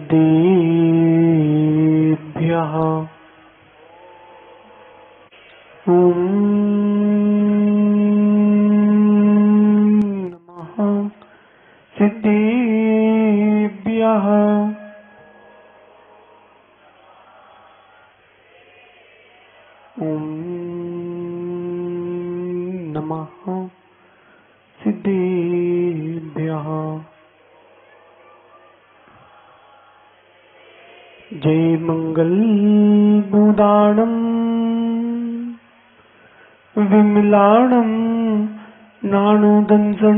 सिद्धेभ्यः ॐ नमः सिद्धेभ्यः ॐ नमः सिद्धेभ्यः। जय मंगल बुदाणं विमलाणं नाणुदंसणमयाणं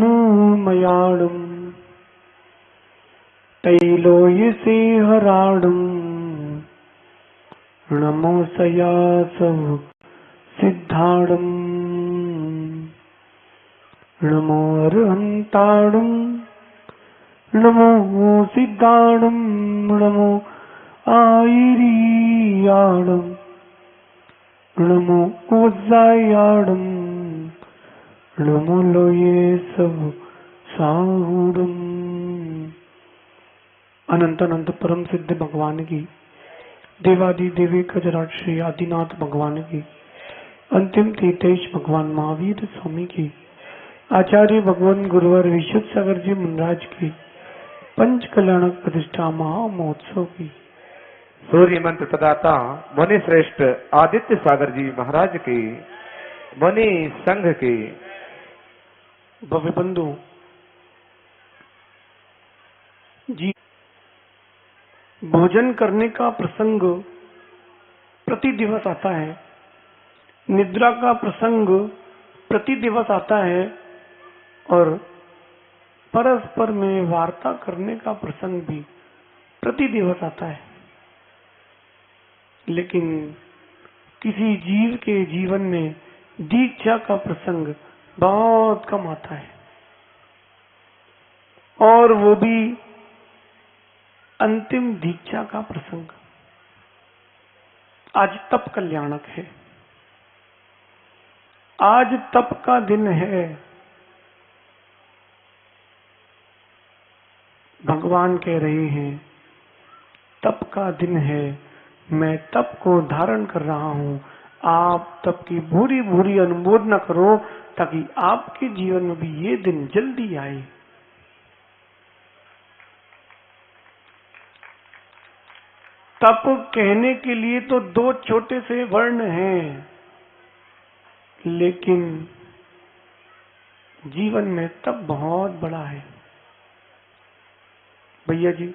तैलोयसे हराणं नमो सयासव सिद्धाणं नमो अरहंताणं नमो सिद्धाणं नमो आयिरीयाणं नमो उज्जायाणं नमो लोये सब साहुडम। अनंत अनंत परम सिद्ध भगवान की, देवादि देवी खजराट श्री आदिनाथ भगवान की, अंतिम तीर्थेश भगवान महावीर स्वामी की, आचार्य भगवान गुरुवर विशुद्ध सागर जी मुनराज की पंच कल्याणक प्रतिष्ठा महामहोत्सव की, सूर्य मंत्र प्रदाता मुनि श्रेष्ठ आदित्य सागर जी महाराज की, मुनि संघ की, भव्य बंधु जी, भोजन करने का प्रसंग प्रति दिवस आता है, निद्रा का प्रसंग प्रति दिवस आता है और परस्पर में वार्ता करने का प्रसंग भी प्रति दिवस आता है। लेकिन किसी जीव के जीवन में दीक्षा का प्रसंग बहुत कम आता है, और वो भी अंतिम दीक्षा का प्रसंग। आज तप कल्याणक है, आज तप का दिन है। भगवान कह रहे हैं तप का दिन है, मैं तप को धारण कर रहा हूं, आप तप की भूरी भूरी अनुमोदना करो ताकि आपके जीवन में भी ये दिन जल्दी आए। तप कहने के लिए तो दो छोटे से वर्ण हैं, लेकिन जीवन में तप बहुत बड़ा है भैया जी।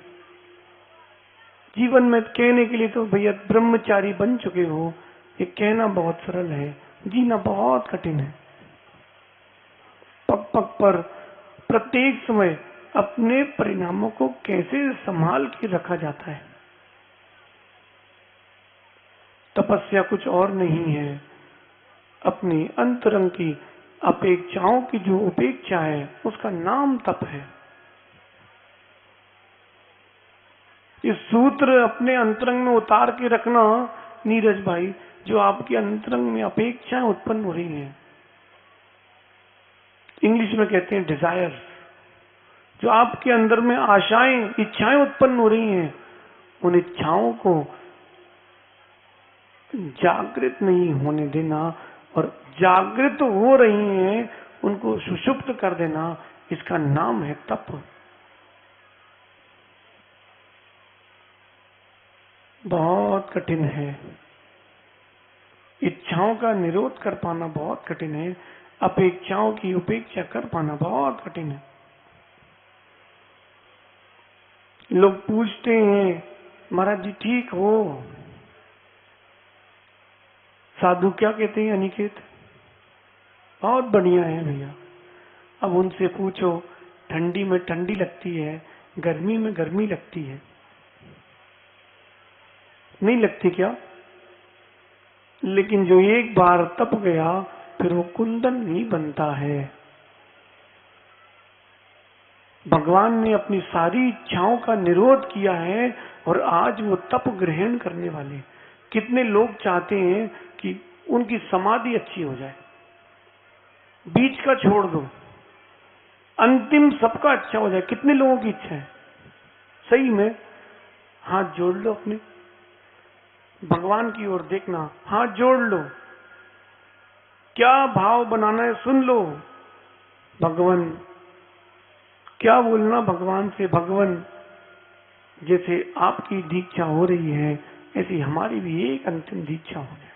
जीवन में कहने के लिए तो भैया ब्रह्मचारी बन चुके हो, ये कहना बहुत सरल है, जीना बहुत कठिन है। पग पग पर प्रत्येक समय अपने परिणामों को कैसे संभाल के रखा जाता है। तपस्या कुछ और नहीं है, अपनी अंतरंग की अपेक्षाओं की जो उपेक्षा है उसका नाम तप है। ये सूत्र अपने अंतरंग में उतार के रखना नीरज भाई, जो आपके अंतरंग में अपेक्षाएं उत्पन्न हो रही हैं, इंग्लिश में कहते हैं डिजायर्स, जो आपके अंदर में आशाएं इच्छाएं उत्पन्न हो रही हैं, उन इच्छाओं को जागृत नहीं होने देना, और जागृत हो रही हैं उनको सुषुप्त कर देना, इसका नाम है तप। बहुत कठिन है, इच्छाओं का निरोध कर पाना बहुत कठिन है, अपेक्षाओं की उपेक्षा कर पाना बहुत कठिन है। लोग पूछते हैं महाराज जी ठीक हो? साधु क्या कहते हैं अनिकेत? बहुत बढ़िया है भैया। अब उनसे पूछो ठंडी में ठंडी लगती है, गर्मी में गर्मी लगती है, नहीं लगती क्या? लेकिन जो एक बार तप गया फिर वो कुंदन नहीं बनता है। भगवान ने अपनी सारी इच्छाओं का निरोध किया है और आज वो तप ग्रहण करने वाले। कितने लोग चाहते हैं कि उनकी समाधि अच्छी हो जाए, बीच का छोड़ दो, अंतिम सबका अच्छा हो जाए। कितने लोगों की इच्छा है? सही में हाथ जोड़ लो अपने, भगवान की ओर देखना, हाथ जोड़ लो, क्या भाव बनाना है सुन लो। भगवान क्या बोलना भगवान से, भगवान जैसे आपकी दीक्षा हो रही है ऐसी हमारी भी एक अंतिम दीक्षा हो जाए।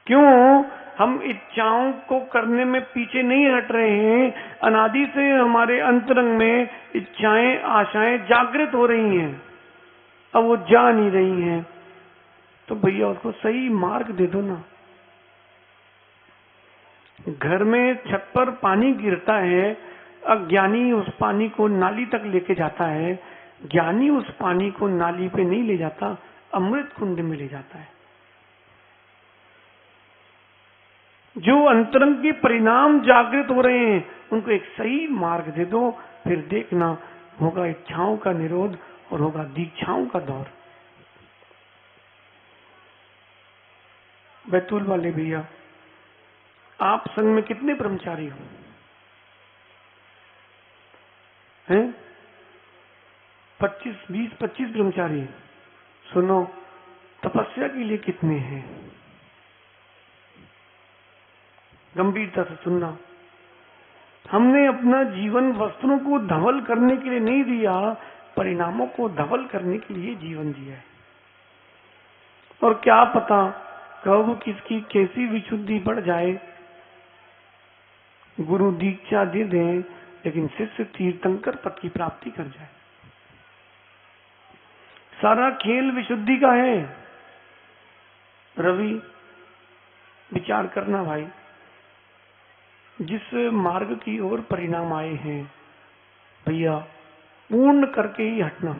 क्यों हम इच्छाओं को करने में पीछे नहीं हट रहे हैं? अनादि से हमारे अंतरंग में इच्छाएं आशाएं जागृत हो रही हैं, अब वो जा नहीं रही हैं, तो भैया उसको सही मार्ग दे दो ना। घर में छत पर पानी गिरता है, अज्ञानी उस पानी को नाली तक लेके जाता है, ज्ञानी उस पानी को नाली पे नहीं ले जाता, अमृत कुंड में ले जाता है। जो अंतरंग के परिणाम जागृत हो रहे हैं उनको एक सही मार्ग दे दो, फिर देखना होगा इच्छाओं का निरोध और होगा दीक्षाओं का दौर। बैतूल वाले भैया, आप संघ में कितने ब्रह्मचारी हो हैं? 20-25 ब्रह्मचारी। सुनो, तपस्या के लिए कितने हैं? गंभीरता से सुनना। हमने अपना जीवन वस्त्रों को धवल करने के लिए नहीं दिया, परिणामों को धवल करने के लिए जीवन दिया है। और क्या पता कब किसकी कैसी विशुद्धि बढ़ जाए, गुरु दीक्षा दे दें लेकिन शिष्य तीर्थंकर पद की प्राप्ति कर जाए। सारा खेल विशुद्धि का है। रवि, विचार करना भाई, जिस मार्ग की ओर परिणाम आए हैं भैया पूर्ण करके ही हटना।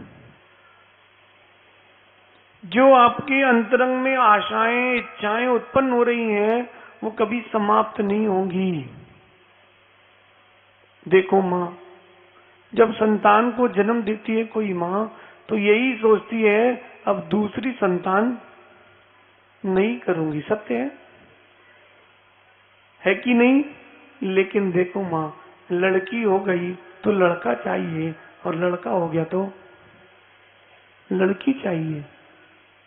जो आपके अंतरंग में आशाएं इच्छाएं उत्पन्न हो रही हैं वो कभी समाप्त नहीं होंगी। देखो माँ, जब संतान को जन्म देती है कोई माँ तो यही सोचती है अब दूसरी संतान नहीं करूंगी। सत्य है कि नहीं? लेकिन देखो माँ, लड़की हो गई तो लड़का चाहिए और लड़का हो गया तो लड़की चाहिए।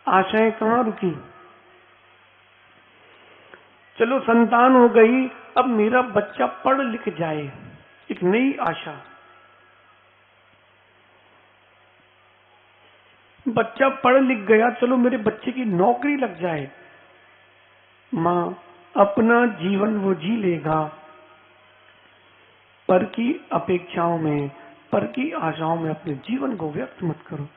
आशाएं कहाँ रुकी? चलो संतान हो गई, अब मेरा बच्चा पढ़ लिख जाए, एक नई आशा। बच्चा पढ़ लिख गया, चलो मेरे बच्चे की नौकरी लग जाए। माँ, अपना जीवन वो जी लेगा, पर की अपेक्षाओं में, पर की आशाओं में अपने जीवन को व्यक्त मत करो।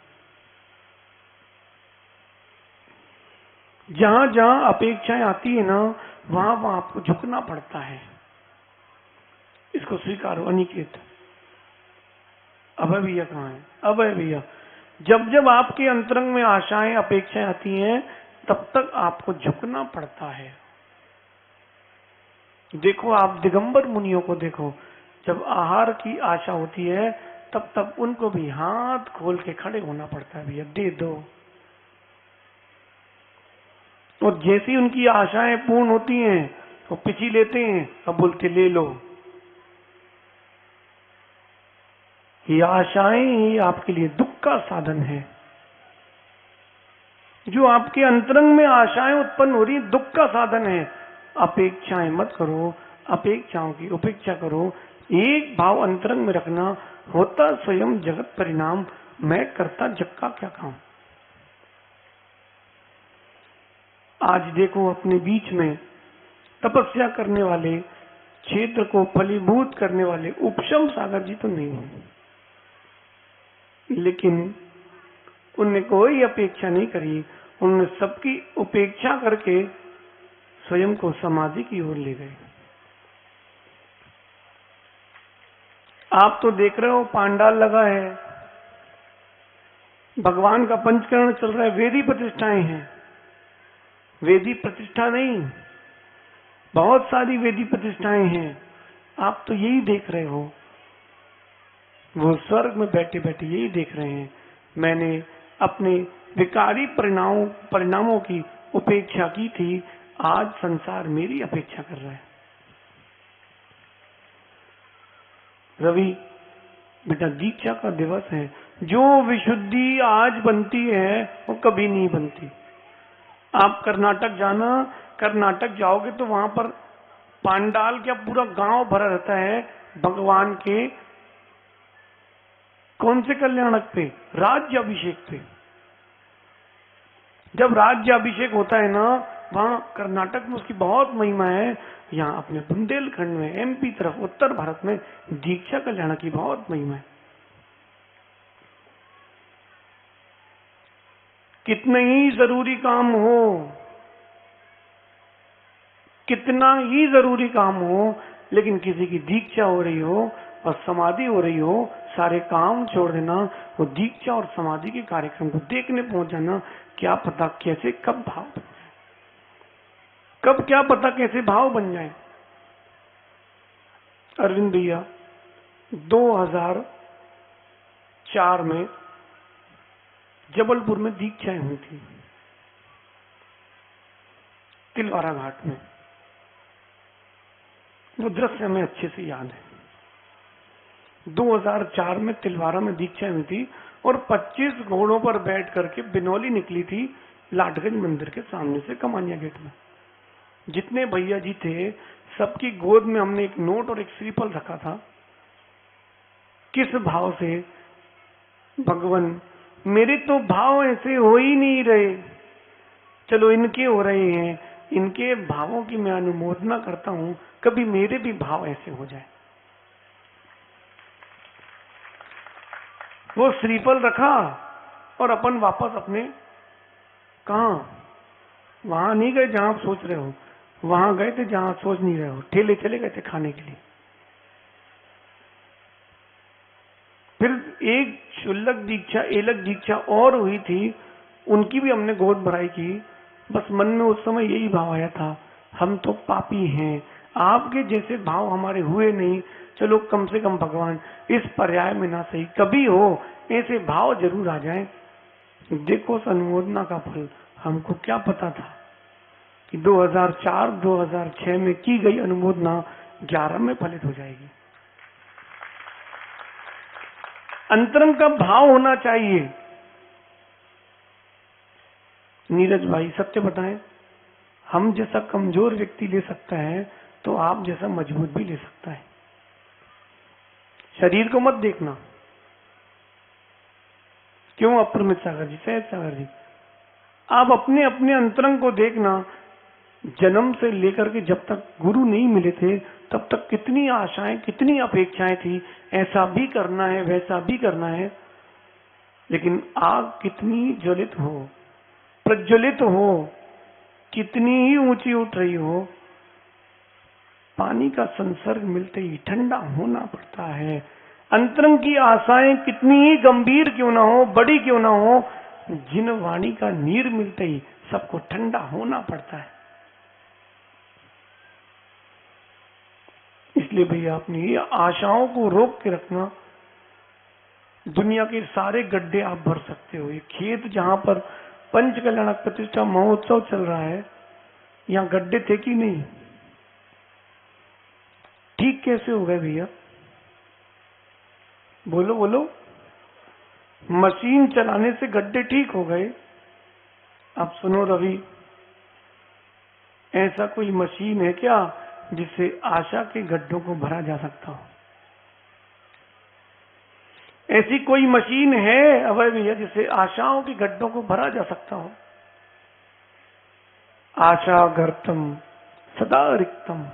जहां जहां अपेक्षाएं आती है ना, वहां वहां आपको झुकना पड़ता है। इसको स्वीकारो। अनिकेत, अभय भैया कहाँ है? अभय भैया, जब जब आपके अंतरंग में आशाएं अपेक्षाएं आती हैं तब तक आपको झुकना पड़ता है। देखो, आप दिगंबर मुनियों को देखो, जब आहार की आशा होती है तब तब उनको भी हाथ खोल के खड़े होना पड़ता है, भैया दे दो। और जैसी उनकी आशाएं पूर्ण होती हैं वो पिछी लेते हैं, अब बोलते ले लो। ये आशाएं ही आपके लिए दुख का साधन है। जो आपके अंतरंग में आशाएं उत्पन्न हो रही है दुख का साधन है। अपेक्षाएं मत करो, अपेक्षाओं की उपेक्षा करो। एक भाव अंतरंग में रखना, होता स्वयं जगत परिणाम, मैं करता जग का क्या काम। आज देखो अपने बीच में तपस्या करने वाले, क्षेत्र को फलीभूत करने वाले उपशम सागर जी तो नहीं है, लेकिन उनने कोई अपेक्षा नहीं करी। उन्होंने सबकी उपेक्षा करके स्वयं को समाधि की ओर ले गए। आप तो देख रहे हो पांडाल लगा है, भगवान का पंचकरण चल रहा है, वेदी प्रतिष्ठाएं हैं। वेदी प्रतिष्ठा नहीं, बहुत सारी वेदी प्रतिष्ठाएं हैं। आप तो यही देख रहे हो, वो स्वर्ग में बैठे बैठे यही देख रहे हैं, मैंने अपने विकारी परिणामों की उपेक्षा की थी, आज संसार मेरी अपेक्षा कर रहा है। रवि बेटा, दीक्षा का दिवस है, जो विशुद्धि आज बनती है वो कभी नहीं बनती। आप कर्नाटक जाना, कर्नाटक जाओगे तो वहां पर पांडाल क्या पूरा गांव भरा रहता है भगवान के कौन से कल्याणक पे? राज्य अभिषेक पे। जब राज्य अभिषेक होता है ना, वहां कर्नाटक में उसकी बहुत महिमा है। यहाँ अपने बुंदेलखंड में, एमपी तरफ, उत्तर भारत में दीक्षा कल्याण की बहुत महिमा है। कितना ही जरूरी काम हो, कितना ही जरूरी काम हो, लेकिन किसी की दीक्षा हो रही हो और समाधि हो रही हो, सारे काम छोड़ देना, वो दीक्षा और समाधि के कार्यक्रम को देखने पहुंच जाना। क्या पता कैसे कब भाव बन जाए, कब क्या पता कैसे भाव बन जाए। अरविंद भैया 2004 में जबलपुर में दीक्षाएं हुई थी, तिलवारा घाट में। वो दृश्य हमें अच्छे से याद है। 2004 में तिलवारा में दीक्षा हुई थी और 25 घोड़ों पर बैठ करके बिनौली निकली थी लाटगंज मंदिर के सामने से कमानिया गेट में। जितने भैया जी थे सबकी गोद में हमने एक नोट और एक श्रीफल रखा था। किस भाव से? भगवान मेरे तो भाव ऐसे हो ही नहीं रहे, चलो इनके हो रहे हैं, इनके भावों की मैं अनुमोदना करता हूं, कभी मेरे भी भाव ऐसे हो जाए। वो श्रीफल रखा और अपन वापस अपने कहा, वहां नहीं गए जहां आप सोच रहे हो, वहां गए थे जहां आप सोच नहीं रहे हो। ठेले चले गए थे खाने के लिए। फिर एक शुल्लक दीक्षा, एलक दीक्षा और हुई थी, उनकी भी हमने गोद भराई की। बस मन में उस समय यही भाव आया था, हम तो पापी हैं, आपके जैसे भाव हमारे हुए नहीं, चलो कम से कम भगवान इस पर्याय में ना सही कभी हो ऐसे भाव जरूर आ जाए। देखो उस अनुमोदना का फल। हमको क्या पता था कि 2004-2006 में की गई अनुमोदना 11 में फलित हो जाएगी। अंतरंग का भाव होना चाहिए। नीरज भाई सत्य बताएं, हम जैसा कमजोर व्यक्ति ले सकता है तो आप जैसा मजबूत भी ले सकता है। शरीर को मत देखना। क्यों अप्रमित सागर जी, सहज सागर जी, आप अपने अपने अंतरंग को देखना। जन्म से लेकर के जब तक गुरु नहीं मिले थे तब तक कितनी आशाएं, कितनी अपेक्षाएं थी, ऐसा भी करना है, वैसा भी करना है। लेकिन आग कितनी ज्वलित हो, प्रज्वलित हो, कितनी ही ऊंची उठ रही हो, पानी का संसर्ग मिलते ही ठंडा होना पड़ता है। अंतरंग की आशाएं कितनी ही गंभीर क्यों ना हो, बड़ी क्यों ना हो, जिन वाणी का नीर मिलते ही सबको ठंडा होना पड़ता है। इसलिए भैया अपनी ये आशाओं को रोक के रखना। दुनिया के सारे गड्ढे आप भर सकते हो। ये खेत जहां पर पंच कल्याण प्रतिष्ठा महोत्सव चल रहा है, यहां गड्ढे थे कि नहीं? ठीक कैसे हो गए भैया? बोलो बोलो। मशीन चलाने से गड्ढे ठीक हो गए। अब सुनो रवि, ऐसा कोई मशीन है क्या जिससे आशा के गड्ढों को भरा जा सकता हो? ऐसी कोई मशीन है अभय भैया जिससे आशाओं के गड्ढों को भरा जा सकता हो? आशा गर्तम सदा रिक्तम,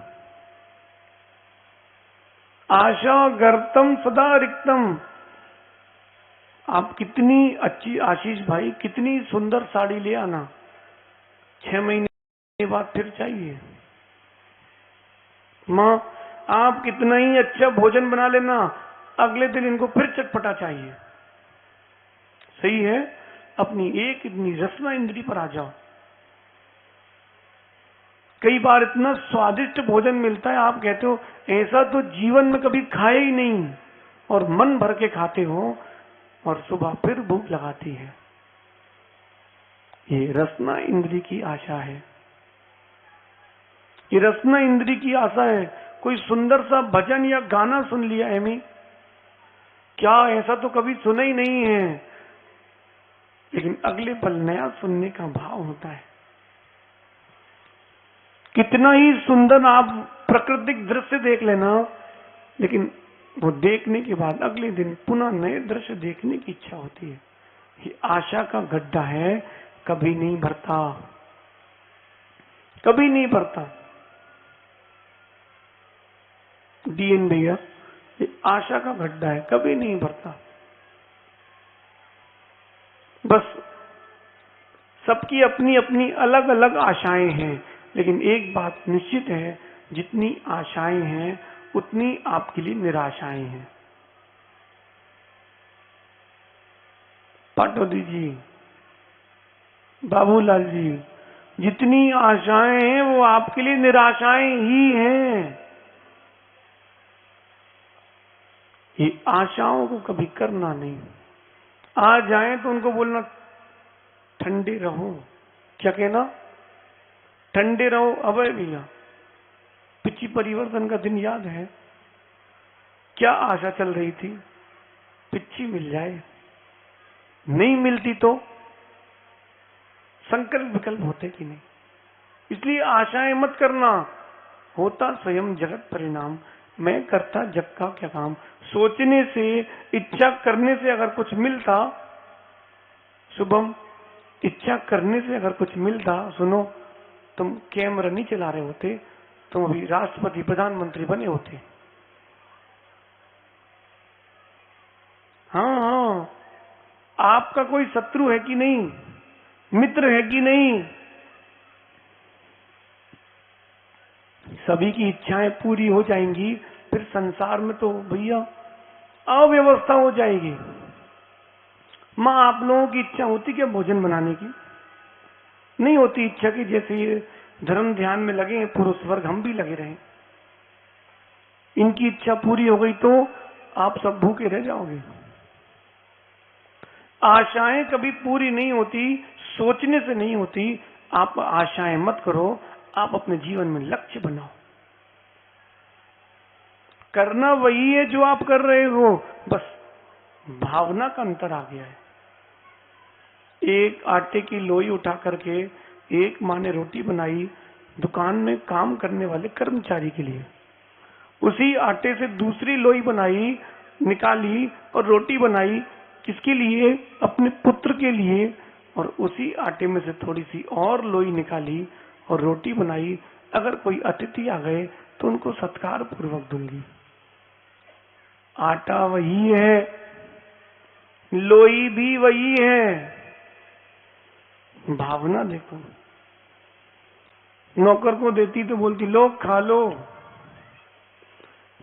आशा गर्तम सदा रिक्तम। आप कितनी अच्छी, आशीष भाई कितनी सुंदर साड़ी ले आना, 6 महीने बाद फिर चाहिए। माँ आप कितना ही अच्छा भोजन बना लेना, अगले दिन इनको फिर चटपटा चाहिए। सही है? अपनी एक इतनी रसना इंद्री पर आ जाओ। कई बार इतना स्वादिष्ट भोजन मिलता है, आप कहते हो ऐसा तो जीवन में कभी खाया ही नहीं, और मन भर के खाते हो और सुबह फिर भूख लगाती है। ये रसना इंद्री की आशा है, ये रसना इंद्री की आशा है। कोई सुंदर सा भजन या गाना सुन लिया एमी, क्या ऐसा तो कभी सुना ही नहीं है, लेकिन अगले पल नया सुनने का भाव होता है। कितना ही सुंदर आप प्राकृतिक दृश्य देख लेना, लेकिन वो देखने के बाद अगले दिन पुनः नए दृश्य देखने की इच्छा होती है। ये आशा का गड्ढा है, कभी नहीं भरता, कभी नहीं भरता। डीएन भैया, ये आशा का गड्ढा है, कभी नहीं भरता। बस सबकी अपनी अपनी अलग अलग आशाएं हैं, लेकिन एक बात निश्चित है, जितनी आशाएं हैं उतनी आपके लिए निराशाएं हैं। पाटोदी जी, बाबूलाल जी, जितनी आशाएं हैं वो आपके लिए निराशाएं ही हैं। ये आशाओं को कभी करना नहीं। आ जाए तो उनको बोलना ठंडे रहो। क्या कहना? ठंडे रहो। अभय भैया, पिछली परिवर्तन का दिन याद है? क्या आशा चल रही थी? पिछी मिल जाए, नहीं मिलती तो संकल्प विकल्प होते कि नहीं। इसलिए आशाएं मत करना, होता स्वयं जगत परिणाम। मैं करता जग का क्या काम। सोचने से, इच्छा करने से अगर कुछ मिलता, शुभम, इच्छा करने से अगर कुछ मिलता, सुनो, तुम कैमरा नहीं चला रहे होते, तुम अभी राष्ट्रपति प्रधानमंत्री बने होते। हाँ हाँ, आपका कोई शत्रु है कि नहीं, मित्र है कि नहीं? सभी की इच्छाएं पूरी हो जाएंगी, फिर संसार में तो भैया अव्यवस्था हो जाएगी। मां, आप लोगों की इच्छा होती क्या भोजन बनाने की? नहीं होती इच्छा की। जैसे ये धर्म ध्यान में लगे हैं पुरुष वर्ग, हम भी लगे रहे। इनकी इच्छा पूरी हो गई तो आप सब भूखे रह जाओगे। आशाएं कभी पूरी नहीं होती, सोचने से नहीं होती। आप आशाएं मत करो, आप अपने जीवन में लक्ष्य बनाओ। करना वही है जो आप कर रहे हो, बस भावना का अंतर आ गया है। एक आटे की लोई उठा करके एक माँ ने रोटी बनाई दुकान में काम करने वाले कर्मचारी के लिए। उसी आटे से दूसरी लोई बनाई, निकाली और रोटी बनाई किसके लिए? अपने पुत्र के लिए। और उसी आटे में से थोड़ी सी और लोई निकाली और रोटी बनाई। अगर कोई अतिथि आ गए तो उनको सत्कार पूर्वक दूंगी। आटा वही है, लोई भी वही है। भावना देखो, नौकर को देती तो बोलती लो खा लो,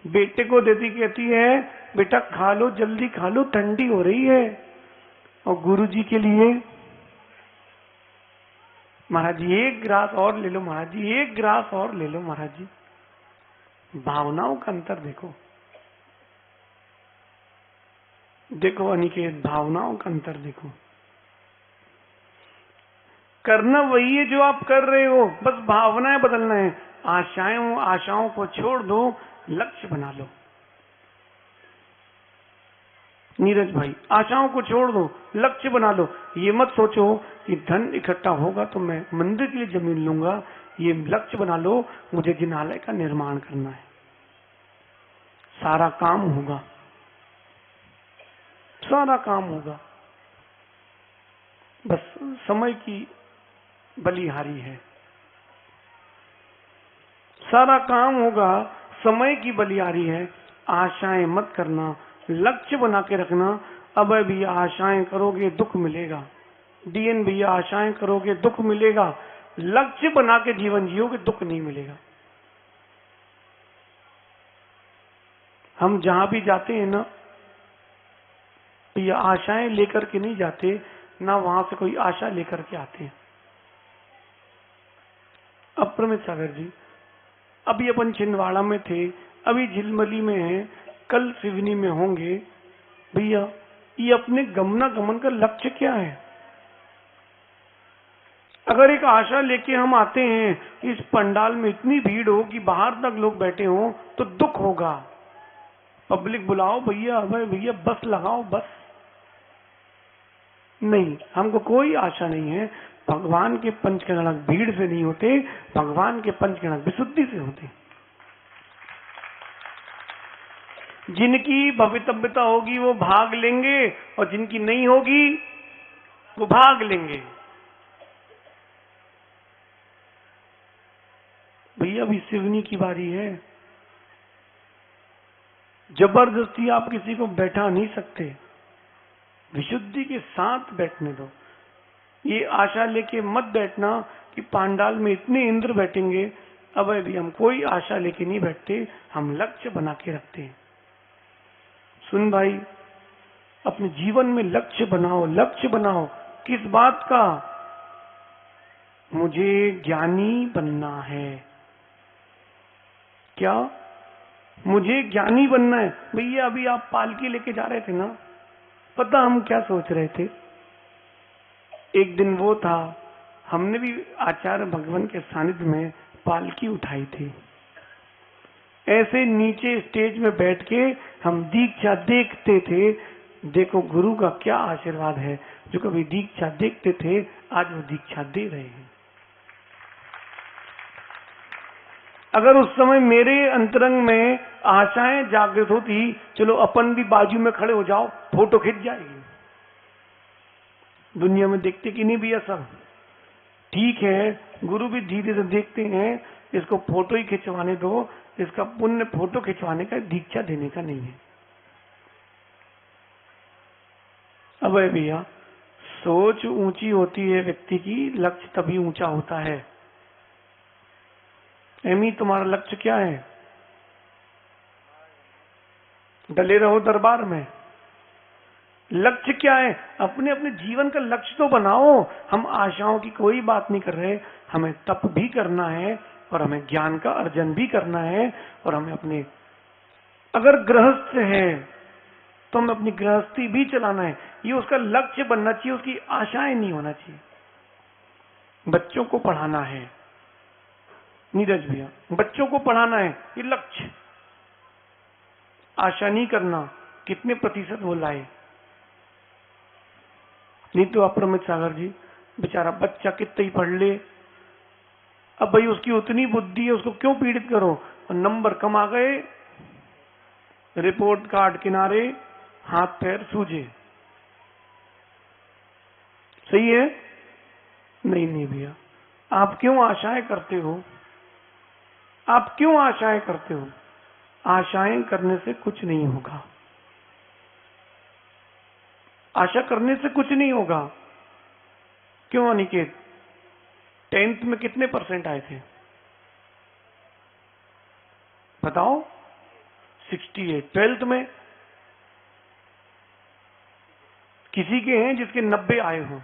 बेटे को देती कहती है बेटा खा लो, जल्दी खा लो, ठंडी हो रही है। और गुरुजी के लिए महाराज जी एक गिलास और ले लो, महाराज जी एक गिलास और ले लो, महाराज जी। भावनाओं का अंतर देखो, देखो अनिकेत, भावनाओं का अंतर देखो। करना वही है जो आप कर रहे हो, बस भावनाएं बदलना है। आशाओं को छोड़ दो, लक्ष्य बना लो। नीरज भाई, आशाओं को छोड़ दो, लक्ष्य बना लो। ये मत सोचो कि धन इकट्ठा होगा तो मैं मंदिर के लिए जमीन लूंगा। ये लक्ष्य बना लो, मुझे जिनालय का निर्माण करना है, सारा काम होगा, सारा काम होगा। बस समय की बलिहारी है, सारा काम होगा, समय की बलिहारी है। आशाएं मत करना, लक्ष्य बना के रखना। अब भी आशाएं करोगे दुख मिलेगा। डीएन भैया, आशाएं करोगे दुख मिलेगा, लक्ष्य बना के जीवन जियोगे दुख नहीं मिलेगा। हम जहां भी जाते हैं ना, ये आशाएं लेकर के नहीं जाते ना, वहां से कोई आशा लेकर के आते हैं। अप्रमित सागर जी, अभी अपन छिंदवाड़ा में थे, अभी झिलमली में है, कल सिवनी में होंगे। भैया, ये अपने गमनागमन का लक्ष्य क्या है? अगर एक आशा लेके हम आते हैं इस पंडाल में इतनी भीड़ हो कि बाहर तक लोग बैठे हो तो दुख होगा। पब्लिक बुलाओ भैया, अबे भैया बस लगाओ बस। नहीं, हमको कोई आशा नहीं है। भगवान के पंचकरणक भीड़ से नहीं होते, भगवान के पंचकरणक विशुद्धि से होते। जिनकी भवितव्यता होगी वो भाग लेंगे, और जिनकी नहीं होगी वो भाग लेंगे। भैया अभी सिवनी की बारी है, जबरदस्ती आप किसी को बैठा नहीं सकते, विशुद्धि के साथ बैठने दो। ये आशा लेके मत बैठना कि पांडाल में इतने इंद्र बैठेंगे। अब अभी हम कोई आशा लेके नहीं बैठते, हम लक्ष्य बना के रखते हैं। सुन भाई, अपने जीवन में लक्ष्य बनाओ, लक्ष्य बनाओ। किस बात का? मुझे ज्ञानी बनना है। क्या? मुझे ज्ञानी बनना है। भैया अभी आप पालकी लेके जा रहे थे ना, पता हम क्या सोच रहे थे? एक दिन वो था, हमने भी आचार्य भगवान के सानिध्य में पालकी उठाई थी। ऐसे नीचे स्टेज में बैठ के हम दीक्षा देखते थे। देखो गुरु का क्या आशीर्वाद है, जो कभी दीक्षा देखते थे आज वो दीक्षा दे रहे हैं। अगर उस समय मेरे अंतरंग में आशाएं जागृत होती, चलो अपन भी बाजू में खड़े हो जाओ, फोटो खिंच जाएगी। दुनिया में देखते कि नहीं भैया सब? ठीक है, गुरु भी धीरे से देखते हैं, इसको फोटो ही खिंचवाने दो, इसका पुण्य फोटो खिंचवाने का, दीक्षा देने का नहीं है। अब भैया सोच ऊंची होती है व्यक्ति की, लक्ष्य तभी ऊंचा होता है। एमी तुम्हारा लक्ष्य क्या है? डले रहो दरबार में। लक्ष्य क्या है? अपने अपने जीवन का लक्ष्य तो बनाओ। हम आशाओं की कोई बात नहीं कर रहे, हमें तप भी करना है और हमें ज्ञान का अर्जन भी करना है, और हमें अपने, अगर गृहस्थ है तो हमें अपनी गृहस्थी भी चलाना है। ये उसका लक्ष्य बनना चाहिए, उसकी आशाएं नहीं होना चाहिए। बच्चों को पढ़ाना है, नीरज भैया, बच्चों को पढ़ाना है, ये लक्ष्य। आशा नहीं करना कितने प्रतिशत वो लाए। नहीं तो अप्रमित सागर जी, बेचारा बच्चा कितना ही पढ़ ले, अब भाई उसकी उतनी बुद्धि है, उसको क्यों पीड़ित करो? और नंबर कम आ गए, रिपोर्ट कार्ड किनारे, हाथ पैर सूजे। सही है? नहीं नहीं भैया, आप क्यों आशाएं करते हो? आप क्यों आशाएं करते हो? आशाएं करने से कुछ नहीं होगा। आशा करने से कुछ नहीं होगा। क्यों अनिकेत? 10th में कितने % आए थे बताओ? 68। 12th में किसी के हैं जिसके 90 आए हो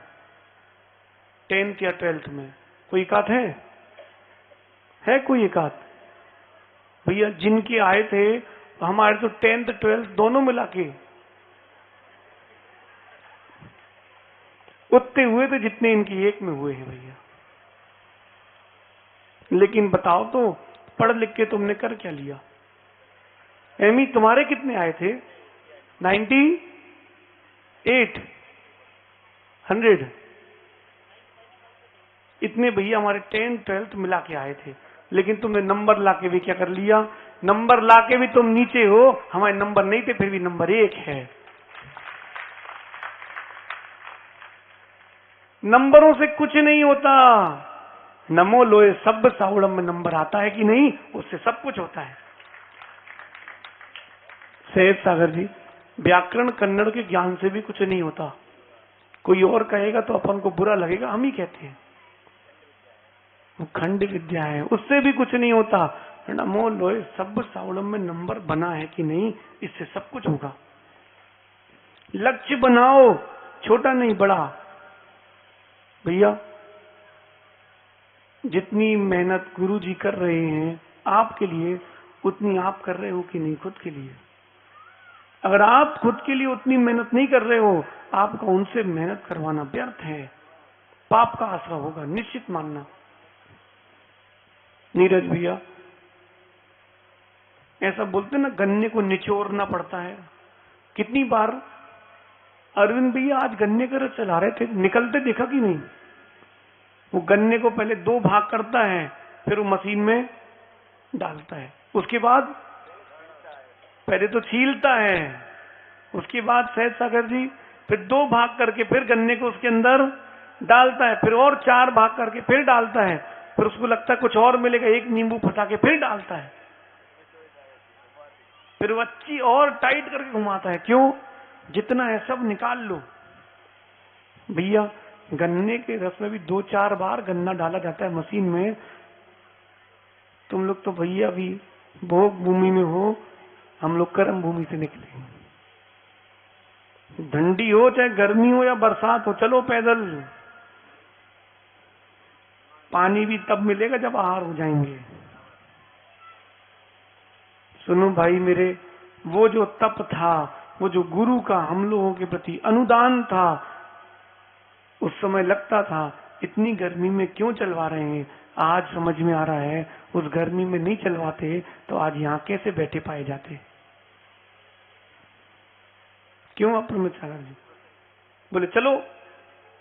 10th या 12th में? कोई एकाध है कोई एकाध? भैया जिनके आए थे हमारे तो 10th 12th दोनों मिला के उतने हुए थे जितने इनकी एक में हुए हैं भैया। लेकिन बताओ तो, पढ़ लिख के तुमने कर क्या लिया? एमी तुम्हारे कितने आए थे? 98, 100 इतने भैया हमारे 10th 12th मिला के आए थे। लेकिन तुमने नंबर लाके भी क्या कर लिया? नंबर लाके भी तुम नीचे हो, हमारे नंबर नहीं थे फिर भी नंबर 1 है। नंबरों से कुछ नहीं होता। नमो लोए सब साउड़म में नंबर आता है कि नहीं? उससे सब कुछ होता है। सहज सागर जी, व्याकरण कन्नड़ के ज्ञान से भी कुछ नहीं होता। कोई और कहेगा तो अपन को बुरा लगेगा, हम ही कहते हैं वो खंड विद्या है, उससे भी कुछ नहीं होता। नमो लोए सब साउड़म में नंबर बना है कि नहीं, इससे सब कुछ होगा। लक्ष्य बनाओ, छोटा नहीं बड़ा। भैया जितनी मेहनत गुरु जी कर रहे हैं आपके लिए, उतनी आप कर रहे हो कि नहीं खुद के लिए? अगर आप खुद के लिए उतनी मेहनत नहीं कर रहे हो, आपका उनसे मेहनत करवाना व्यर्थ है, पाप का आसरा होगा, निश्चित मानना। नीरज भैया ऐसा बोलते ना, गन्ने को निचोड़ना पड़ता है। कितनी बार अरविंद भैया आज गन्ने का रस चला रहे थे, निकलते देखा कि नहीं? वो गन्ने को पहले 2 भाग करता है, फिर वो मशीन में डालता है, उसके बाद पहले तो छीलता है, उसके बाद सहज सागर जी फिर 2 भाग करके फिर गन्ने को उसके अंदर डालता है, फिर और 4 भाग करके फिर डालता है, फिर उसको लगता है कुछ और मिलेगा, 1 नींबू फटा के फिर डालता है, फिर वो अच्छी और टाइट करके घुमाता है। क्यों? जितना है सब निकाल लो। भैया गन्ने के रस में भी 2-4 बार गन्ना डाला जाता है मशीन में। तुम लोग तो भैया भी भोग भूमि में हो, हम लोग कर्म भूमि से निकले। ठंडी हो चाहे गर्मी हो या बरसात हो, चलो पैदल। पानी भी तब मिलेगा जब आहार हो जाएंगे। सुनो भाई मेरे, वो जो तप था, वो जो गुरु का हम लोगों के प्रति अनुदान था, उस समय लगता था इतनी गर्मी में क्यों चलवा रहे हैं। आज समझ में आ रहा है, उस गर्मी में नहीं चलवाते तो आज यहाँ कैसे बैठे पाए जाते। क्यों अप्रमित सागर जी? बोले चलो।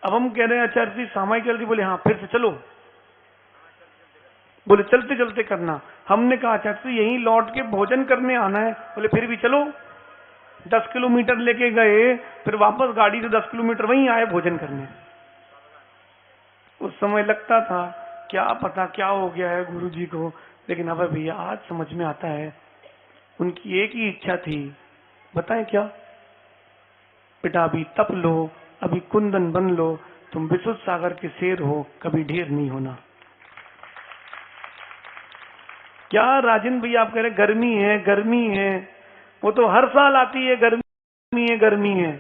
अब हम कह रहे हैं आचार्य जी सामायिक जल्दी, बोले हाँ फिर से चलो। बोले चलते चलते करना। हमने कहा आचार्य जी यहीं लौट के भोजन करने आना है। बोले फिर भी चलो। 10 किलोमीटर लेके गए, फिर वापस गाड़ी से 10 किलोमीटर वहीं आए भोजन करने। उस समय लगता था क्या पता क्या हो गया है गुरु जी को, लेकिन अब भैया आज समझ में आता है उनकी एक ही इच्छा थी। बताएं क्या? बेटा अभी तप लो, अभी कुंदन बन लो, तुम विशुद्ध सागर के शेर हो, कभी ढेर नहीं होना। क्या राजेंद्र भैया आप कह रहे गर्मी है गर्मी है, वो तो हर साल आती है गर्मी है गर्मी है।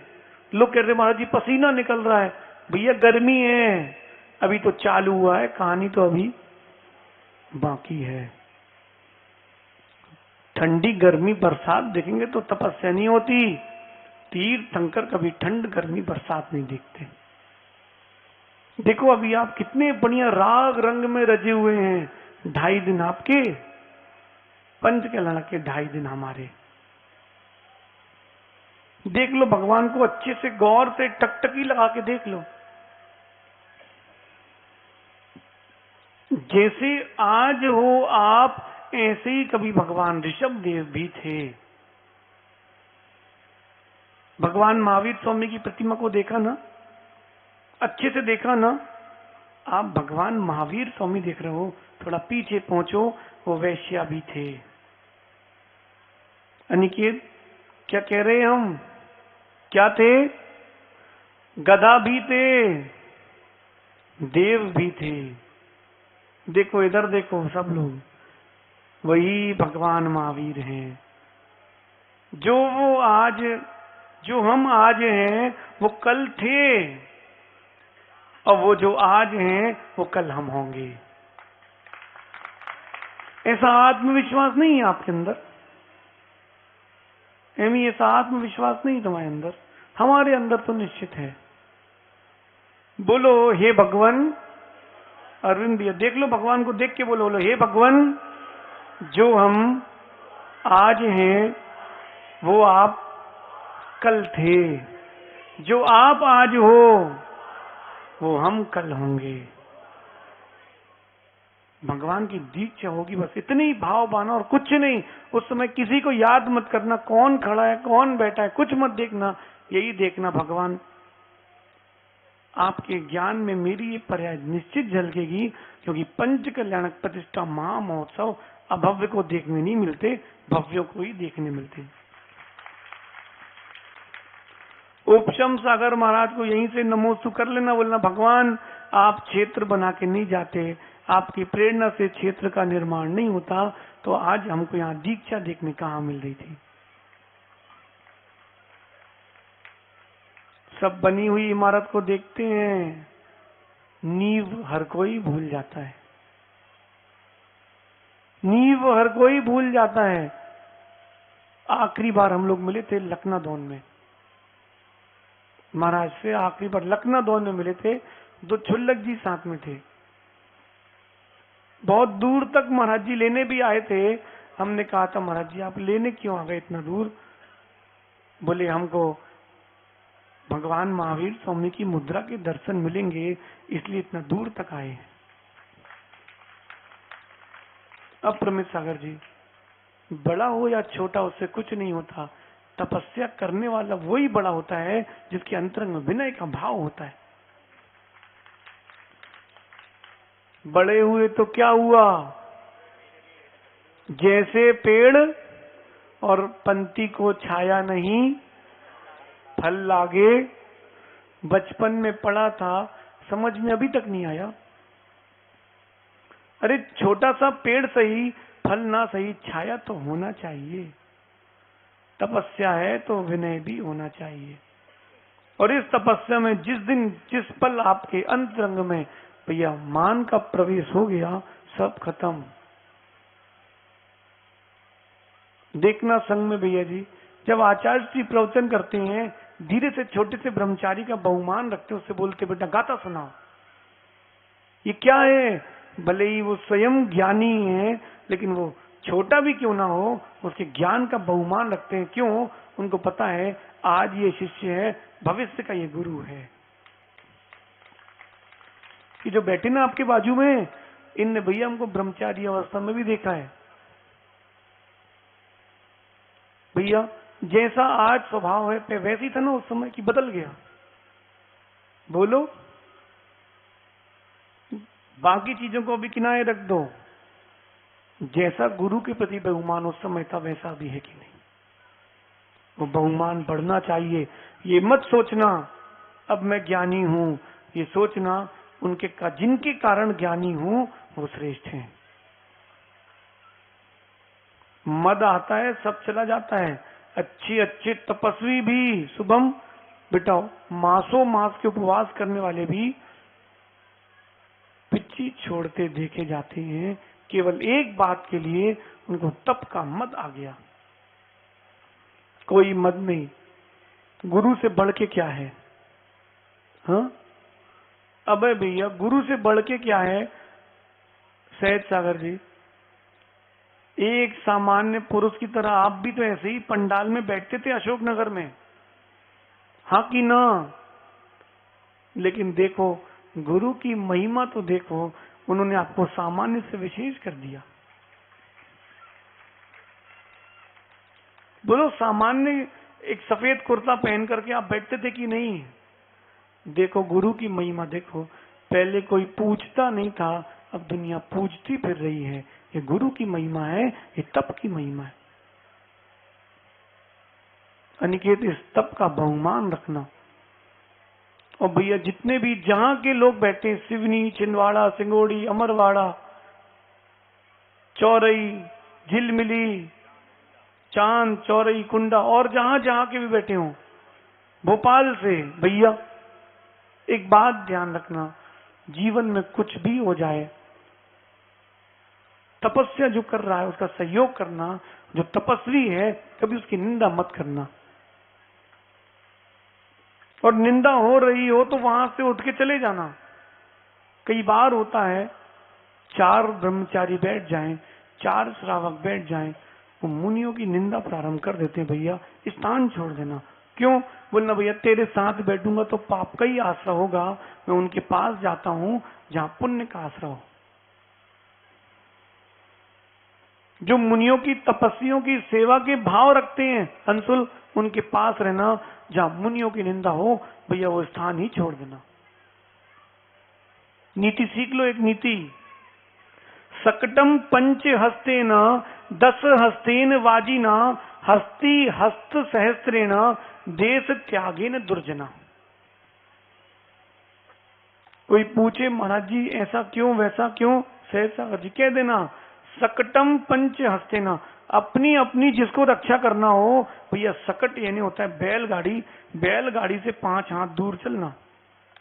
लोग कह रहे महाराज जी पसीना निकल रहा है। भैया गर्मी है, अभी तो चालू हुआ है, कहानी तो अभी बाकी है। ठंडी गर्मी बरसात देखेंगे तो तपस्या नहीं होती। तीर्थंकर कभी ठंड गर्मी बरसात नहीं देखते। देखो अभी आप कितने बढ़िया राग रंग में रजे हुए हैं। 2.5 दिन आपके, पंच के लड़के 2.5 दिन हमारे। देख लो भगवान को अच्छे से गौर से टकटकी लगा के देख लो। जैसे आज हो आप, ऐसे ही कभी भगवान ऋषभ देव भी थे। भगवान महावीर स्वामी की प्रतिमा को देखा ना, अच्छे से देखा ना। आप भगवान महावीर स्वामी देख रहे हो, थोड़ा पीछे पहुंचो, वो वैश्या भी थे। अनिकेत क्या कह रहे हैं हम? क्या थे? गधा भी थे, देव भी थे। देखो इधर देखो सब लोग, वही भगवान महावीर हैं। जो वो आज, जो हम आज हैं वो कल थे, और वो जो आज हैं वो कल हम होंगे। ऐसा आत्मविश्वास नहीं है आपके अंदर? एमी ऐसा आत्मविश्वास नहीं तुम्हारे अंदर? हमारे अंदर तो निश्चित है। बोलो हे भगवान। अरविंद भैया देख लो, भगवान को देख के बोलो हे भगवान, जो हम आज हैं वो आप कल थे, जो आप आज हो वो हम कल होंगे। भगवान की दीक्षा होगी, बस इतने ही भाव बाना और कुछ नहीं। उस समय किसी को याद मत करना, कौन खड़ा है कौन बैठा है, कुछ मत देखना। यही देखना भगवान आपके ज्ञान में मेरी ये पर्याय निश्चित झलकेगी, क्योंकि पंच कल्याणक प्रतिष्ठा महा महोत्सव अभव्य को देखने नहीं मिलते, भव्यों को ही देखने मिलते। उपशम सागर महाराज को यहीं से नमोस्तु कर लेना, बोलना भगवान आप क्षेत्र बना के नहीं जाते, आपकी प्रेरणा से क्षेत्र का निर्माण नहीं होता, तो आज हमको यहाँ दीक्षा देखने कहाँ मिल रही थी। सब बनी हुई इमारत को देखते हैं, नींव हर कोई भूल जाता है। नींव हर कोई भूल जाता है। आखिरी बार हम लोग मिले थे लखनादौन में, महाराज से आखिरी बार लखनादौन में मिले थे। 2 छुल्लक जी साथ में थे। बहुत दूर तक महाराज जी लेने भी आए थे, हमने कहा था महाराज जी आप लेने क्यों आ गए इतना दूर? बोले हमको भगवान महावीर स्वामी की मुद्रा के दर्शन मिलेंगे इसलिए इतना दूर तक आए हैं। अब प्रमित सागर जी, बड़ा हो या छोटा उससे कुछ नहीं होता, तपस्या करने वाला वही बड़ा होता है जिसके अंतरंग में विनय का भाव होता है। बड़े हुए तो क्या हुआ, जैसे पेड़ और पंक्ति को छाया नहीं फल लागे। बचपन में पढ़ा था, समझ में अभी तक नहीं आया। अरे छोटा सा पेड़ सही, फल ना सही, छाया तो होना चाहिए। तपस्या है तो विनय भी होना चाहिए। और इस तपस्या में जिस दिन जिस पल आपके अंतरंग में भैया मान का प्रवेश हो गया, सब खत्म। देखना संग में भैया जी, जब आचार्य जी प्रवचन करते हैं, धीरे से छोटे से ब्रह्मचारी का बहुमान रखते, उससे बोलते बेटा गाता सुनाओ। ये क्या है? भले ही वो स्वयं ज्ञानी है, लेकिन वो छोटा भी क्यों ना हो, उसके ज्ञान का बहुमान रखते हैं। क्यों? उनको पता है आज ये शिष्य है, भविष्य का ये गुरु है। कि जो बैठे ना आपके बाजू में, इनने भैया हमको ब्रह्मचारी अवस्था में भी देखा है। भैया जैसा आज स्वभाव है वैसे ही था ना उस समय, की बदल गया? बोलो। बाकी चीजों को अभी किनारे रख दो, जैसा गुरु के प्रति बहुमान उस समय था वैसा भी है कि नहीं? वो बहुमान बढ़ना चाहिए। ये मत सोचना अब मैं ज्ञानी हूं, ये सोचना उनके जिनके कारण ज्ञानी हूं वो श्रेष्ठ हैं। मद आता है सब चला जाता है। अच्छे अच्छे तपस्वी भी, शुभम बेटा, मासों मास के उपवास करने वाले भी पिच्ची छोड़ते देखे जाते हैं, केवल एक बात के लिए, उनको तप का मद आ गया। कोई मद नहीं, गुरु से बढ़ के क्या है? हाँ अबे भैया, गुरु से बढ़ के क्या है? सहज सागर जी, एक सामान्य पुरुष की तरह आप भी तो ऐसे ही पंडाल में बैठते थे अशोकनगर में, हाँ कि ना? लेकिन देखो गुरु की महिमा तो देखो, उन्होंने आपको सामान्य से विशेष कर दिया। बोलो, सामान्य एक सफेद कुर्ता पहन करके आप बैठते थे कि नहीं? देखो गुरु की महिमा देखो। पहले कोई पूछता नहीं था, अब दुनिया पूछती फिर रही है। ये गुरु की महिमा है, ये तप की महिमा है। अनिकेत, इस तप का बहुमान रखना। और भैया जितने भी जहां के लोग बैठे, सिवनी, छिंदवाड़ा, सिंगोड़ी, अमरवाड़ा, चौरई, झिलमिली, चांद, चौरई, कुंडा, और जहां जहां के भी बैठे हों, भोपाल से, भैया एक बात ध्यान रखना, जीवन में कुछ भी हो जाए, तपस्या जो कर रहा है उसका सहयोग करना। जो तपस्वी है कभी उसकी निंदा मत करना। और निंदा हो रही हो तो वहां से उठ के चले जाना। कई बार होता है 4 ब्रह्मचारी बैठ जाएं, 4 श्रावक बैठ जाएं, वो मुनियों की निंदा प्रारंभ कर देते हैं। भैया स्थान छोड़ देना। क्यों? बोलना भैया तेरे साथ बैठूंगा तो पाप का ही आश्रय होगा, मैं उनके पास जाता हूं जहां पुण्य का आश्रय हो। जो मुनियों की तपस्वियों की सेवा के भाव रखते हैं अंशुल, उनके पास रहना। जहां मुनियों की निंदा हो भैया वो स्थान ही छोड़ देना। नीति सीख लो, एक नीति, सकटम पंच हस्तेन 10 हस्तेन वाजिना हस्ती हस्त सहस्त्रेण देश त्यागेन दुर्जना। कोई पूछे महाराज जी ऐसा क्यों वैसा क्यों, सहसा जी कह देना, सकटम पंच हस्तेना, अपनी अपनी जिसको रक्षा करना हो भैया। सकट यानी होता है बैलगाड़ी, बैलगाड़ी से 5 हाथ दूर चलना।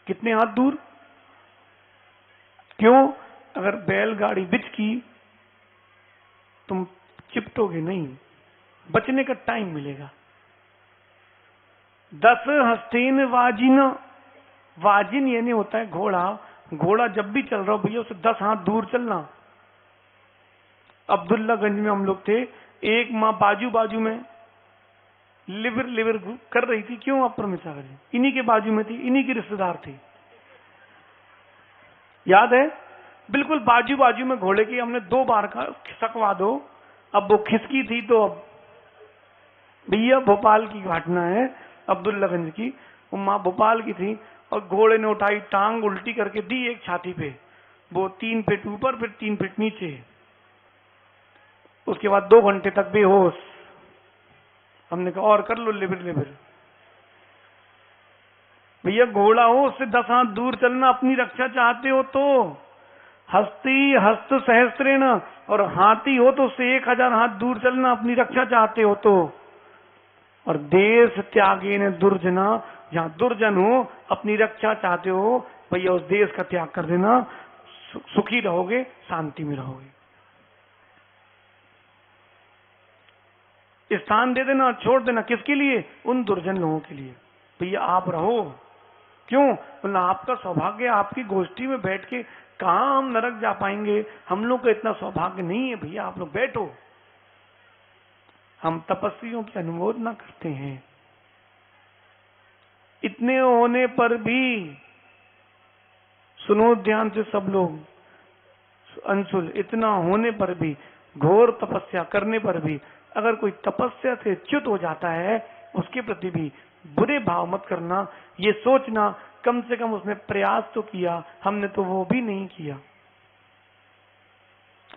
कितने हाथ दूर? क्यों? अगर बैलगाड़ी बिचकी तुम चिपटोगे नहीं, बचने का टाइम मिलेगा। 10 हस्तेन वाजिन, वाजिन यानी होता है घोड़ा। घोड़ा जब भी चल रहा हो भैया उसे 10 हाथ दूर चलना। अब्दुल्लागंज में हम लोग थे, एक माँ बाजू बाजू में लिवर कर रही थी। क्यों अपर सागर जी? इन्हीं के बाजू में थी, इन्हीं की रिश्तेदार थी, याद है? बिल्कुल बाजू बाजू में घोड़े की हमने 2 बार का खिसकवा दो। अब वो खिसकी थी तो अब भैया भोपाल की घटना है, अब्दुल्लागंज की। वो माँ भोपाल की थी और घोड़े ने उठाई टांग, उल्टी करके दी एक छाती पे, वो 3 फीट ऊपर फिर 3 फीट नीचे। उसके बाद 2 घंटे तक बेहोश। हमने कहा और कर लो लिवर। भैया घोड़ा हो उससे 10 हाथ दूर चलना, अपनी रक्षा चाहते हो तो। हस्ती हस्त सहस्त्रेण, और हाथी हो तो उससे 1000 हाथ दूर चलना, अपनी रक्षा चाहते हो तो। और देश त्यागे ने दुर्जना, जहां दुर्जन हो अपनी रक्षा चाहते हो भैया उस देश का त्याग कर देना, सुखी रहोगे, शांति में रहोगे। स्थान दे देना, छोड़ देना, किसके लिए? उन दुर्जन लोगों के लिए। भैया आप रहो। क्यों? बोला आपका सौभाग्य, आपकी गोष्ठी में बैठ के कहां हम नरक जा पाएंगे, हम लोग का इतना सौभाग्य नहीं है। भैया आप लोग बैठो। हम तपस्वियों की अनुमोदना करते हैं। इतने होने पर भी, सुनो ध्यान से सब लोग, अंशुल, इतना होने पर भी, घोर तपस्या करने पर भी अगर कोई तपस्या से च्युत हो जाता है, उसके प्रति भी बुरे भाव मत करना। ये सोचना कम से कम उसने प्रयास तो किया, हमने तो वो भी नहीं किया।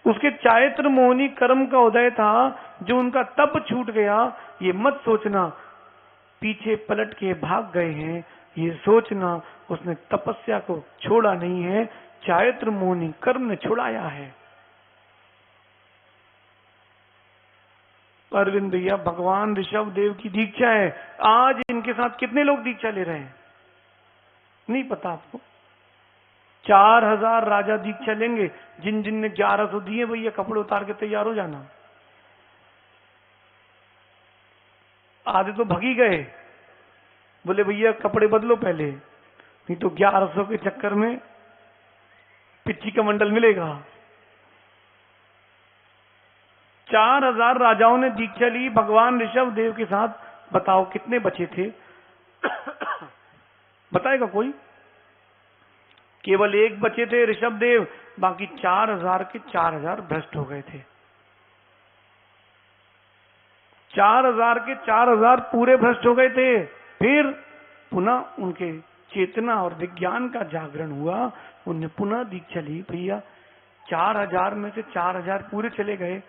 उसके चारित्र मोहनी कर्म का उदय था, जो उनका तप छूट गया। ये मत सोचना पीछे पलट के भाग गए हैं, ये सोचना उसने तपस्या को छोड़ा नहीं है, चारित्र मोहनी कर्म ने छुड़ाया है। अरविंद भैया भगवान ऋषभ देव की दीक्षा है। आज इनके साथ कितने लोग दीक्षा ले रहे हैं नहीं पता आपको? 4000 राजा दीक्षा लेंगे। जिन जिन ने 1100 दिए भैया कपड़े उतार के तैयार हो जाना। आधे तो भगी गए, बोले भैया कपड़े बदलो पहले, नहीं तो 1100 के चक्कर में पिच्ची का मंडल मिलेगा। 4000 राजाओं ने दीक्षा ली भगवान ऋषभ देव के साथ। बताओ कितने बचे थे? बताएगा कोई? केवल एक बचे थे ऋषभ देव, बाकी 4000 के 4000 भ्रष्ट हो गए थे। 4000 के 4000 पूरे भ्रष्ट हो गए थे। फिर पुनः उनके चेतना और विज्ञान का जागरण हुआ, उनने पुनः दीक्षा ली। भैया 4000 में से 4000 पूरे चले गए,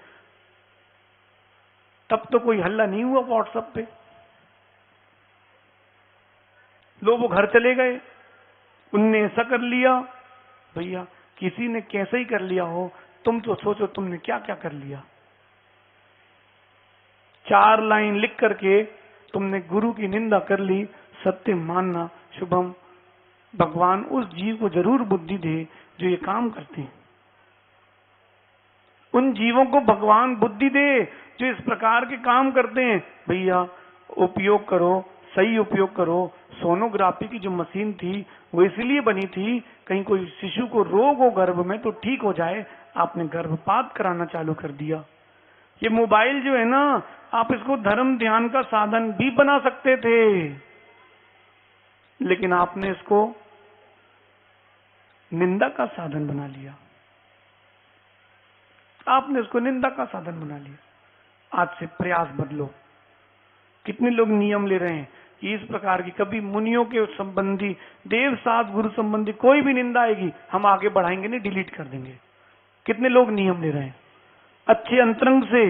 तब तो कोई हल्ला नहीं हुआ व्हाट्सएप पे, लोग वो घर चले गए। उनने ऐसा कर लिया। भैया किसी ने कैसे ही कर लिया हो, तुम तो सोचो तुमने क्या क्या कर लिया। 4 लाइन लिख करके तुमने गुरु की निंदा कर ली। सत्य मानना शुभम, भगवान उस जीव को जरूर बुद्धि दे जो ये काम करते हैं। उन जीवों को भगवान बुद्धि दे जो इस प्रकार के काम करते हैं। भैया उपयोग करो, सही उपयोग करो। सोनोग्राफी की जो मशीन थी वो इसलिए बनी थी, कहीं कोई शिशु को रोग हो गर्भ में तो ठीक हो जाए। आपने गर्भपात कराना चालू कर दिया। ये मोबाइल जो है ना, आप इसको धर्म ध्यान का साधन भी बना सकते थे, लेकिन आपने इसको निंदा का साधन बना लिया। आपने इसको निंदा का साधन बना लिया। आज से प्रयास बदलो। कितने लोग नियम ले रहे हैं कि इस प्रकार की कभी मुनियों के संबंधी, देव सास गुरु संबंधी कोई भी निंदा आएगी हम आगे बढ़ाएंगे नहीं, डिलीट कर देंगे। कितने लोग नियम ले रहे हैं अच्छे अंतरंग से।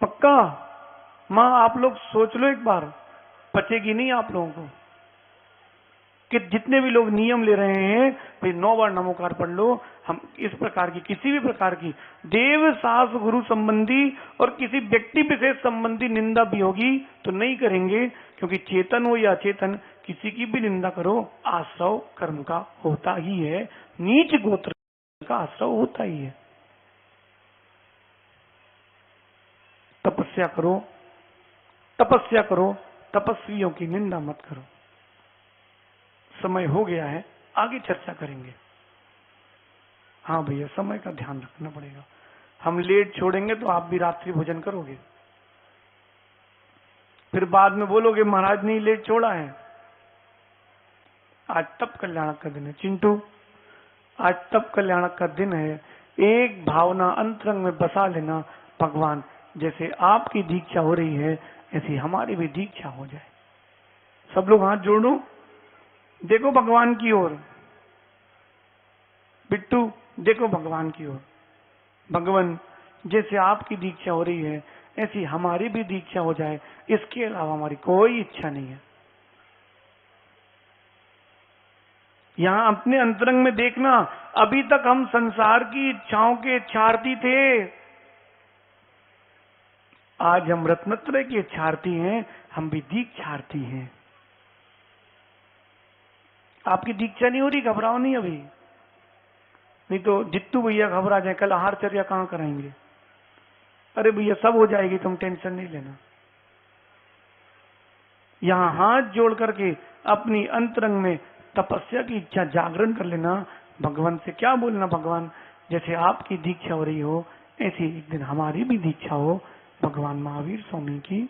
पक्का माँ आप लोग सोच लो एक बार, पचेगी नहीं आप लोगों को कि जितने भी लोग नियम ले रहे हैं भाई 9 बार नमोकार पढ़ लो। हम इस प्रकार की किसी भी प्रकार की देव सास गुरु संबंधी और किसी व्यक्ति विशेष संबंधी निंदा भी होगी तो नहीं करेंगे, क्योंकि चेतन हो या अचेतन किसी की भी निंदा करो आश्रव कर्म का होता ही है, नीच गोत्र का आश्रव होता ही है। तपस्या करो, तपस्या करो, तपस्वियों की निंदा मत करो। समय हो गया है, आगे चर्चा करेंगे। हाँ भैया समय का ध्यान रखना पड़ेगा। हम लेट छोड़ेंगे तो आप भी रात्रि भोजन करोगे, फिर बाद में बोलोगे महाराज ने लेट छोड़ा है। आज तब कल्याणक का दिन है चिंटू, आज तब कल्याणक का दिन है। एक भावना अंतरंग में बसा लेना, भगवान जैसे आपकी दीक्षा हो रही है ऐसी हमारी भी दीक्षा हो जाए। सब लोग हाथ जोड़ो, देखो भगवान की ओर, बिट्टू देखो भगवान की ओर। भगवान जैसे आपकी दीक्षा हो रही है ऐसी हमारी भी दीक्षा हो जाए, इसके अलावा हमारी कोई इच्छा नहीं है। यहां अपने अंतरंग में देखना, अभी तक हम संसार की इच्छाओं के इच्छार्थी थे, आज हम रत्नत्रय के इच्छार्थी हैं, हम भी दीक्षार्थी हैं। आपकी दीक्षा नहीं हो रही, घबराओ नहीं अभी, नहीं तो जित्तू भैया घबरा जाए, कल आहारचर्या कहां कराएंगे। अरे भैया सब हो जाएगी, तुम टेंशन नहीं लेना। यहां हाथ जोड़ करके अपनी अंतरंग में तपस्या की इच्छा जागरण कर लेना, भगवान से क्या बोलना, भगवान जैसे आपकी दीक्षा हो रही हो ऐसी एक दिन हमारी भी दीक्षा हो। भगवान महावीर स्वामी की